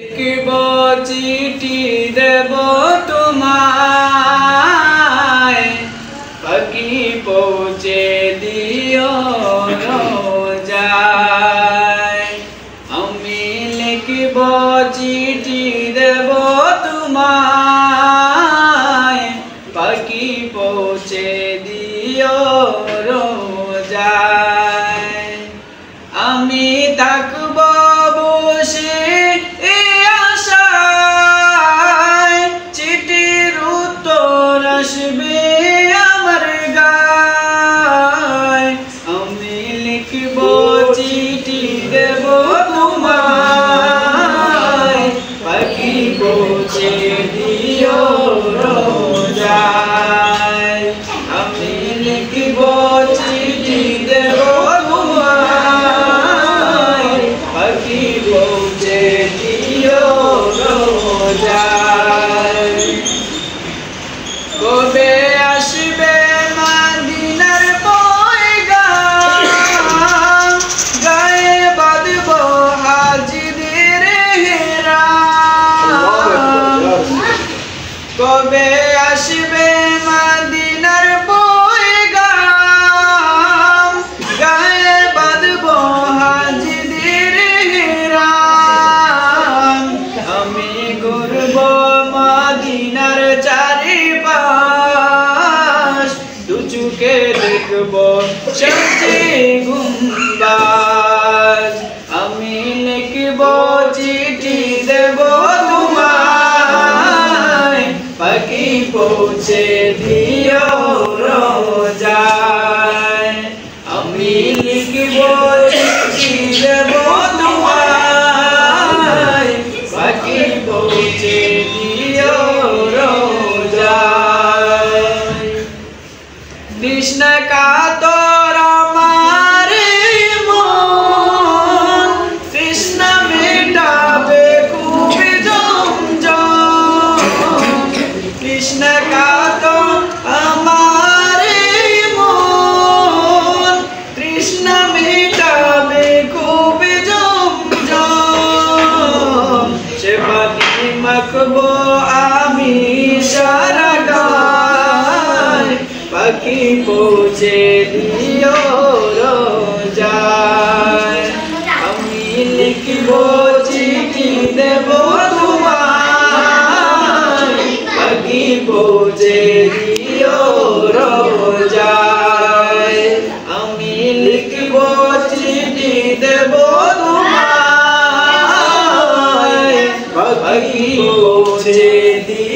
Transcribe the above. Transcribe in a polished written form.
লিখব চিঠি দেব তোমায়, পাখি পৌঁছে দিও রোজায়। আমি লিখব চিঠি দেব তোমায়, পাখি পৌঁছে দিও রোজায়। আমি থাকব বসে আসবে আমার গায়। আমি লিখব চিঠি দেব তোমায়, পাখি পৌঁছে দিও রোজায়। আমি লিখব চিঠি দেব তোমায়, পাখি পৌঁছে দিও রোজায়। কবে আসবে মদিনার পয়গাম, গায়ে বাঁধব হাজিদের হেরাম। কবে আসবে মদিনার পয়গাম, গায়ে বাঁধব হাজিদের হেরাম। আমি ঘুরব মদিনার চারিপাশ, দু চোখে দেখব শামসে গুম্বাজ। আমি লিখব চিঠি দেব তোমায়, পাখি পৌঁছে দিও রোজায়। আমি লিখব চিঠি দেব তোমায়, পাখি পৌঁছে দিও রোজায়। তৃষ্ণা কাতর আমার মন, তৃষ্ণা মেটাবে খুব জমজম। তৃষ্ণা কাতর আমার মন, তৃষ্ণা মেটাবে খুব জমজম। সে পানি মাখবো আমি সারা গায়, পাখি পৌঁছে দিও রোজায়। আমি লিখব চিঠি দেব তোমায়, পাখি পৌঁছে দিও রোজায়। আমি লিখব চিঠি দেব তোমায়, পাখি পৌঁছে দিও।